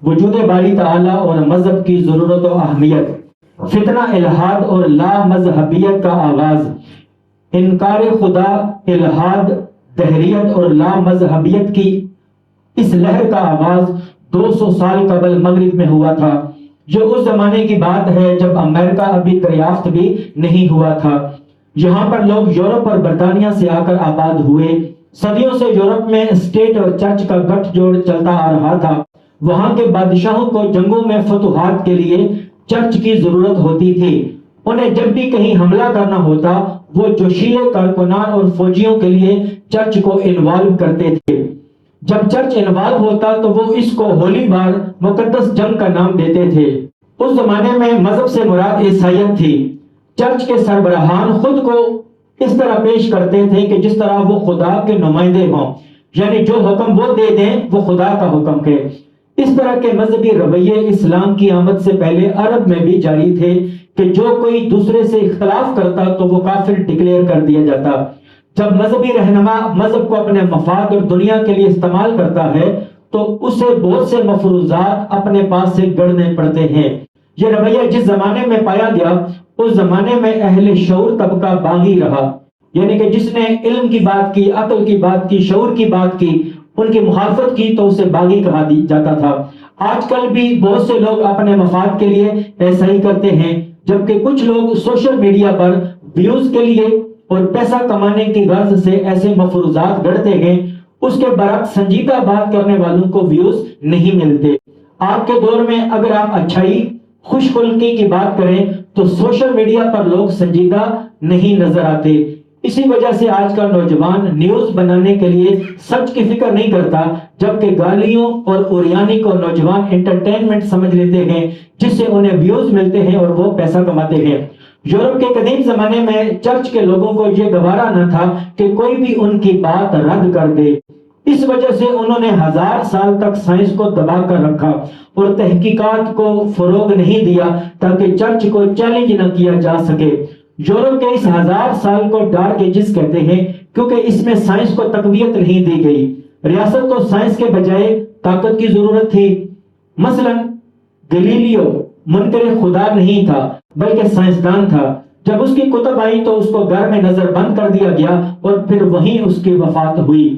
وجود باری تعالیٰ اور مذہب کی ضرورت و اہمیت، فتنہ الحاد اور لا مذہبیت کا آغاز، انکار خدا، الحاد، دہریت اور لا مذہبیت کی اس لہر کا آغاز 200 سال قبل مغرب میں ہوا تھا، جو اس زمانے کی بات ہے جب امریکہ ابھی دریافت بھی نہیں ہوا تھا۔ یہاں پر لوگ یورپ اور برطانیہ سے آ کر آباد ہوئے۔ صدیوں سے یورپ میں اسٹیٹ اور چرچ کا گٹھ جوڑ چلتا آ رہا تھا۔ وہاں کے بادشاہوں کو جنگوں میں فتوحات کے لیے چرچ کی ضرورت ہوتی تھی۔ انہیں جب بھی کہیں حملہ کرنا ہوتا، وہ جوشیلے کارکنان اور فوجیوں کے لیے چرچ کو انوالو کرتے تھے۔ جب چرچ انوالو ہوتا تو وہ اس کو ہولی وار، مقدس جنگ کا نام دیتے تھے۔ اس زمانے میں مذہب سے مراد عیسائیت تھی۔ چرچ کے سربراہان خود کو اس طرح پیش کرتے تھے کہ جس طرح وہ خدا کے نمائندے ہوں، یعنی جو حکم وہ دے دیں وہ خدا کا حکم ہے۔ اس طرح کے مذہبی رویے اسلام کی آمد سے پہلے عرب میں بھی جاری تھے کہ جو کوئی دوسرے سے اختلاف کرتا تو وہ کافر ڈکلیئر کر دیا جاتا۔ جب مذہبی رہنما مذہب کو اپنے مفاد اور دنیا کے لیے استعمال کرتا ہے تو اسے بہت سے مفروضات اپنے پاس سے گڑنے پڑتے ہیں۔ یہ رویہ جس زمانے میں پایا گیا اس زمانے میں اہل شعور طبقہ باغی رہا، یعنی کہ جس نے علم کی بات کی، عقل کی بات کی، شعور کی بات کی، ان کی مخالفت کی تو اسے باغی کہا جاتا تھا۔ آج کل بھی بہت سے لوگ اپنے مفاد کے لیے ایسا ہی کرتے ہیں، جبکہ کچھ لوگ سوشل میڈیا پر ویوز کے لیے اور پیسہ کمانے کی غرض سے ایسے مفروضات گڑھتے ہیں، اس کے برعکس سنجیدہ بات کرنے والوں کو ویوز نہیں ملتے۔ آج کے دور میں اگر آپ اچھائی، خوش خلقی کی بات کریں تو سوشل میڈیا پر لوگ سنجیدہ نہیں نظر آتے۔ اسی وجہ سے آج کا نوجوان نیوز بنانے کے لیے سچ کی فکر نہیں کرتا، جبکہ گالیوں اور اوریانی کو نوجوان انٹرٹینمنٹ سمجھ لیتے ہیں، جس سے انہیں ویوز ملتے ہیں اور وہ پیسہ کماتے ہیں۔ یورپ کے قدیم زمانے میں چرچ کے لوگوں کو یہ گوارا نہ تھا کہ کوئی بھی ان کی بات رد کر دے۔ اس وجہ سے انہوں نے 1000 سال تک سائنس کو دبا کر رکھا اور تحقیقات کو فروغ نہیں دیا تاکہ چرچ کو چیلنج نہ کیا جا سکے۔ یورپ کے اس 1000 سال کو ڈارک ایجز کہتے ہیں کیونکہ اس میں سائنس کو تقویت نہیں دی گئی۔ ریاست کو سائنس کے بجائے طاقت کی ضرورت تھی۔ مثلا گلیلیو منکر خدا نہیں تھا بلکہ سائنسدان تھا۔ جب اس کی کتب آئی تو اس کو گھر میں نظر بند کر دیا گیا اور پھر وہیں اس کی وفات ہوئی۔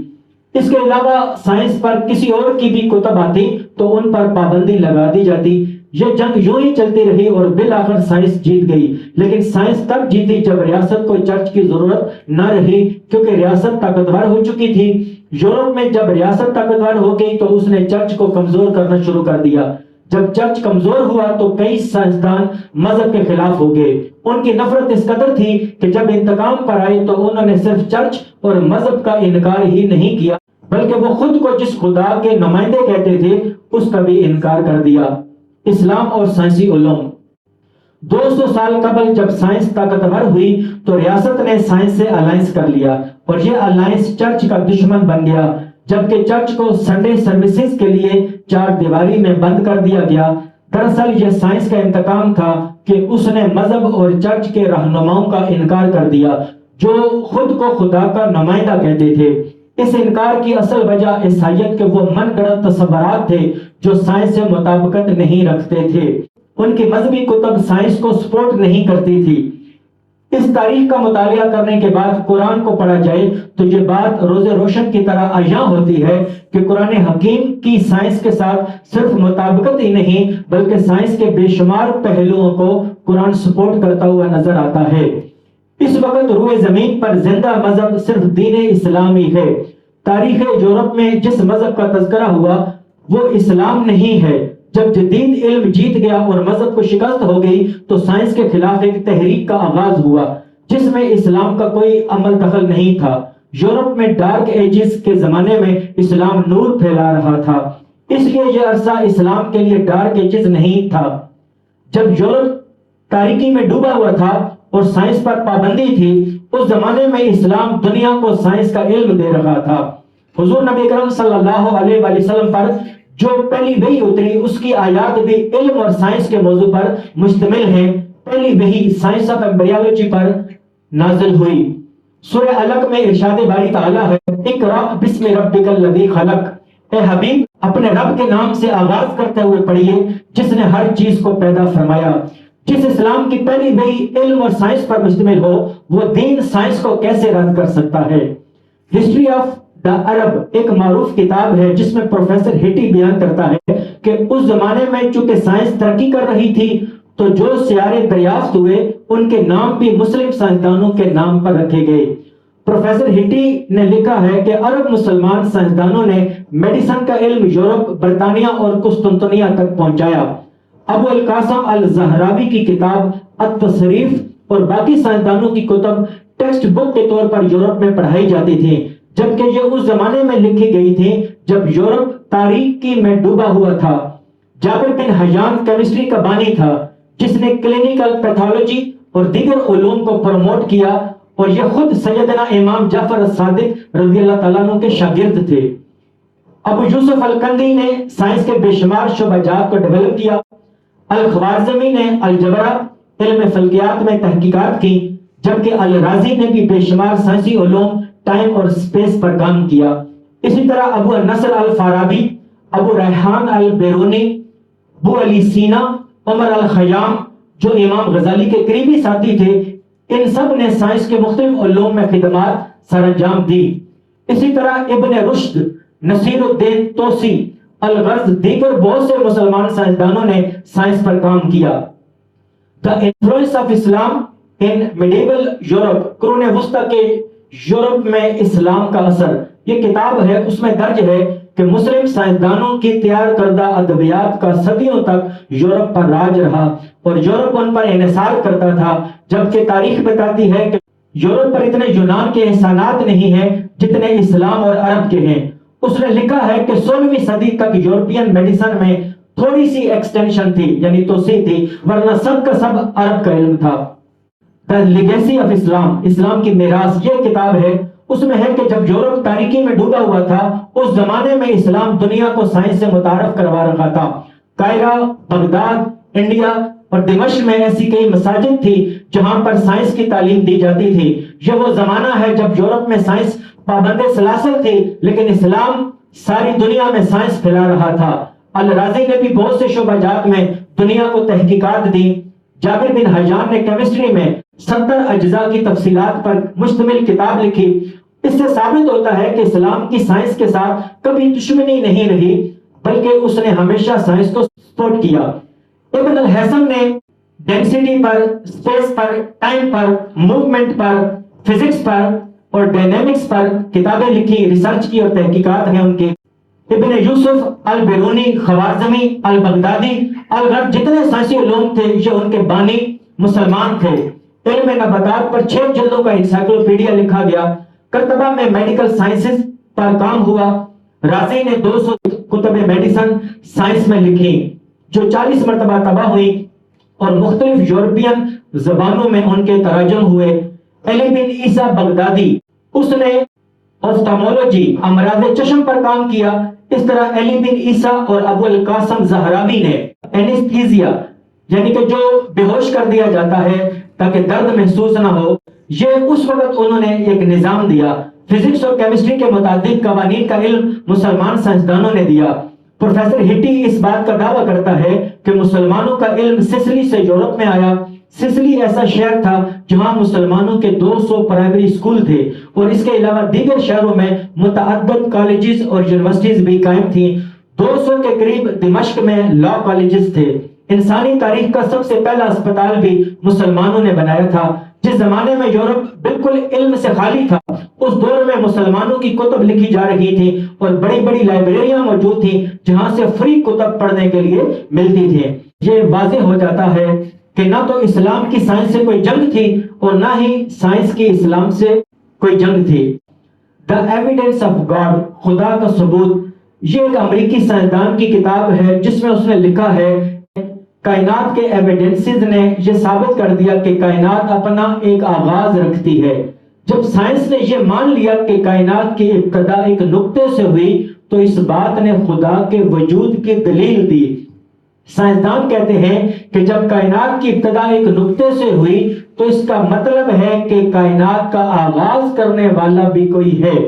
اس کے علاوہ سائنس پر کسی اور کی بھی کتب آتی تو ان پر پابندی لگا دی جاتی۔ یہ جنگ یوں ہی چلتی رہی اور بالآخر سائنس جیت گئی، لیکن سائنس تب جیتی جب ریاست کو چرچ کی ضرورت نہ رہی، کیونکہ ریاست طاقتور ہو چکی تھی۔ یورپ میں جب ریاست طاقتور ہو گئی تو اس نے چرچ کو کمزور کرنا شروع کر دیا۔ جب چرچ کمزور ہوا تو کئی سائنسدان مذہب کے خلاف ہو گئے۔ ان کی نفرت اس قدر تھی کہ جب انتقام پر آئے تو انہوں نے صرف چرچ اور مذہب کا انکار ہی نہیں کیا بلکہ وہ خود کو جس خدا کے نمائندے کہتے تھے اس کا بھی انکار کر دیا۔ اسلام اور سائنسی علوم۔ 200 سال قبل جب سائنس طاقتور ہوئی تو ریاست نے سائنس سے الائنس کر لیا اور یہ الائنس چرچ کا دشمن بن گیا، جبکہ چرچ کو سنڈے سروسز کے لیے 4 دیواری میں بند کر دیا گیا۔ دراصل یہ سائنس کا انتقام تھا کہ اس نے مذہب اور چرچ کے رہنماؤں کا انکار کر دیا جو خود کو خدا کا نمائندہ کہتے تھے۔ اس انکار کی اصل وجہ عیسائیت کے وہ من گڑت تصورات تھے جو سائنس سے مطابقت نہیں رکھتے تھے۔ ان کی مذہبی کتب سائنس کو سپورٹ نہیں کرتی تھی۔ اس تاریخ کا مطالعہ کرنے کے بعد قرآن کو پڑھا جائے تو یہ بات روز روشن کی طرح عیاں ہوتی ہے کہ قرآن حکیم کی سائنس کے ساتھ صرف مطابقت ہی نہیں بلکہ سائنس کے بے شمار پہلوؤں کو قرآن سپورٹ کرتا ہوا نظر آتا ہے۔ اس وقت روئے زمین پر زندہ مذہب صرف دین اسلامی ہے۔ تاریخ یورپ میں جس مذہب کا تذکرہ ہوا وہ اسلام نہیں ہے۔ جب جدید علم جیت گیا اور مذہب کو شکست ہو گئی تو سائنس کے خلاف ایک تحریک کا آغاز ہوا جس میں اسلام کا کوئی عمل دخل نہیں تھا۔ یورپ میں ڈارک ایجز کے زمانے میں اسلام نور پھیلا رہا تھا، اس لیے یہ عرصہ اسلام کے لیے ڈارک ایجز نہیں تھا۔ جب یورپ تاریکی میں ڈوبا ہوا تھا اور سائنس پر پابندی تھی، اس زمانے میں اسلام دنیا کو سائنس کا علم دے رہا تھا۔ حضور نبی کرم صلی اللہ علیہ وآلہ وسلم پر جو پہلی وحی اتری اس کی آیات بھی علم اور سائنس کے موضوع پر مشتمل ہیں۔ پہلی وحی سائنس آف ایمبریالوجی پر نازل ہوئی۔ سورہ علق میں ارشاد باری تعالیٰ ہے اقرأ بسم ربک الذی خلق۔ اے حبیب اپنے رب کے نام سے آغاز کرتے ہوئے پڑھیے جس نے ہر چیز کو پیدا فرمایا۔ جس اسلام کی پہلی وحی علم اور سائنس پر مشتمل ہو، وہ دین سائنس کو کیسے رد کر سکتا ہے؟ ہسٹری آف دا عرب ایک معروف کتاب ہے جس میں پروفیسر ہیٹی بیان کرتا ہے کہ اس زمانے میں چونکہ سائنس ترقی کر رہی تھی تو جو سیارے دریافت ہوئے ان کے نام بھی مسلم سائنسدانوں کے نام پر رکھے گئے۔ پروفیسر ہیٹی نے لکھا ہے کہ عرب مسلمان سائنسدانوں نے میڈیسن کا علم یورپ، برطانیہ اور قسطنطنیہ تک پہنچایا۔ ابو القاسم الزہراوی کی کتاب التصریف اور باقی سائنسدانوں کی کتب ٹیکسٹ بک کے طور پر یورپ میں پڑھائی جاتی تھی، جبکہ یہ اس زمانے میں لکھی گئی تھی جب یورپ تاریکی میں ڈوبا ہوا تھا۔ جابر بن حیان کیمسٹری کا بانی تھا جس نے کلینیکل پیتھولوجی اور دیگر علوم کو پروموٹ کیا، اور یہ خود سیدنا امام جعفر الصادق رضی اللہ تعالیٰ عنہ کے شاگرد تھے۔ ابو یوسف الکندی نے سائنس کے بے شمار شعبہ جات کو ڈیولپ کیا۔ الخوارزمی نے الجبرا علم فلکیات میں تحقیقات کی، جبکہ الرازی نے بھی بے شمار سائنسی علوم، ٹائم اور سپیس پر کام کیا۔ اسی طرح ابو النصر الفارابی، ابو ریحان البیرونی، ابو علی سینا، عمر الخیام جو امام غزالی کے قریبی ساتھی تھے، ان سب نے سائنس کے مختلف علوم میں خدمات سر انجام دی۔ اسی طرح ابن رشد، نصیر الدین توسی، الغرض دیگر بہت سے مسلمان سائنسدانوں نے سائنس پر کام کیا۔ The influence of Islam in medieval Europe، قرون وسطی کے یورپ میں اسلام کا اثر، یہ کتاب ہے، اس میں درج ہے کہ مسلم سائنسدانوں کی تیار کردہ ادویات کا صدیوں تک یورپ پر راج رہا اور یورپ ان پر انحصار کرتا تھا، جبکہ تاریخ بتاتی ہے کہ یورپ پر اتنے یونان کے احسانات نہیں ہیں جتنے اسلام اور عرب کے ہیں۔ اس نے لکھا ہے کہ 16ویں صدی تک یورپین میڈیسن میں تھوڑی سی ایکسٹینشن تھی، یعنی توسیع تھی، ورنہ سب کا سب عرب کا علم تھا۔ The Legacy of Islam، اسلام کی میراث، یہ کتاب ہے، اس میں ہے کہ جب یورپ تاریکی میں ڈوبا ہوا تھا اس زمانے میں اسلام دنیا کو سائنس سے متعارف کروا رکھا تھا۔ قاہرہ، بغداد، انڈیا اور دمشق میں ایسی کئی مساجد تھی جہاں پر سائنس کی تعلیم دی جاتی تھی۔ یہ وہ زمانہ ہے جب یورپ میں سائنس پابند سلاسل تھی، لیکن اسلام ساری دنیا میں سائنس پھیلا رہا تھا۔ الرازی نے بھی بہت سے شعبہ جات میں دنیا کو تحقیقات دی۔ جابر بن حیان نے کیمسٹری میں 70 اجزاء کی تفصیلات پر مشتمل کتاب لکھی۔ اس سے ثابت ہوتا ہے کہ اسلام کی سائنس کے ساتھ کبھی دشمنی نہیں رہی، بلکہ اس نے ہمیشہ سائنس کو سپورٹ کیا۔ ابن الحسن نے ڈینسٹی پر، اسپیس پر، ٹائم پر، موومنٹ پر، فزکس پر اور ڈائنامکس پر کتابیں لکھی، ریسرچ کی اور تحقیقات ہیں ان کے۔ ابن یوسف البیرونی، خوارزمی، البغدادی، الغرب جتنے سائنسی علوم تھے یہ ان کے بانی مسلمان تھے۔ علم نباتات پر 6 جلدوں کا انسائکلوپیڈیا لکھا گیا۔ کرتبہ میں میڈیکل سائنسز پر کام ہوا۔ رازی نے 200 کتب میڈیسن سائنس میں لکھی جو 40 مرتبہ تباہ ہوئی اور مختلف یورپین زبانوں میں ان کے ترجمے ہوئے۔ علی بن عیسیٰ بغدادی، اس نے آفتالمولوجی، امراض چشم پر کام کیا۔ اس طرح علی بن عیسیٰ اور ابو القاسم زہراوی نے اینستھیزیا، یعنی کہ جو بے ہوش کر دیا جاتا ہے تاکہ درد محسوس نہ ہو، یہ اس وقت انہوں نے ایک نظام دیا۔ فزکس اور کیمسٹری کے متعدد قوانین کا علم مسلمان سائنسدانوں نے دیا۔ پروفیسر ہٹی اس بات کا دعویٰ کرتا ہے کہ مسلمانوں کا علم سسلی سے یورپ میں آیا۔ سسلی ایسا شہر تھا جہاں مسلمانوں کے 200 پرائمری اسکول تھے اور اس کے علاوہ دیگر شہروں میں متعدد کالجز اور یونیورسٹیز بھی قائم تھیں۔ 200 کے قریب دمشق میں لا کالجز تھے۔ انسانی تاریخ کا سب سے پہلا اسپتال بھی مسلمانوں نے بنایا تھا۔ جس زمانے میں یورپ بالکل علم سے خالی تھا، اس دور میں مسلمانوں کی کتب لکھی جا رہی تھی اور بڑی بڑی لائبریریاں موجود تھیں جہاں سے فری کتب پڑھنے کے لیے ملتی تھی۔ یہ واضح ہو جاتا ہے کہ نہ تو اسلام کی سائنس سے کوئی جنگ تھی اور نہ ہی سائنس کی اسلام سے کوئی جنگ تھی۔ The Evidence of God، خدا کا ثبوت، یہ ایک امریکی سائنسدان کی کتاب ہے جس میں اس نے لکھا ہے کائنات کے ایویڈنسز نے یہ ثابت کر دیا کہ کائنات اپنا ایک آغاز رکھتی ہے۔ جب سائنس نے یہ مان لیا کہ کائنات کی ابتدا ایک نقطے سے ہوئی تو اس بات نے خدا کے وجود کی دلیل دی۔ سائنسدان کہتے ہیں کہ جب کائنات کی ابتدا ایک نقطے سے ہوئی تو اس کا مطلب ہے کہ کائنات کا آغاز کرنے والا بھی کوئی ہے۔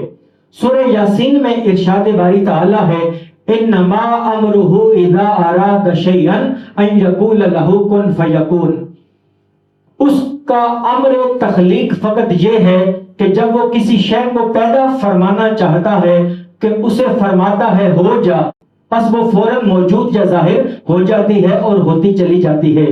سورہ یاسین میں ارشاد باری تعالیٰ ہے انما امرہ اذا اراد شیئا ان یقول لہ کن فیکون. اس کا امر تخلیق فقط یہ ہے کہ جب وہ کسی شے کو پیدا فرمانا چاہتا ہے کہ اسے فرماتا ہے ہو جا، پس وہ فوراً موجود یا ظاہر ہو جاتی ہے اور ہوتی چلی جاتی ہے.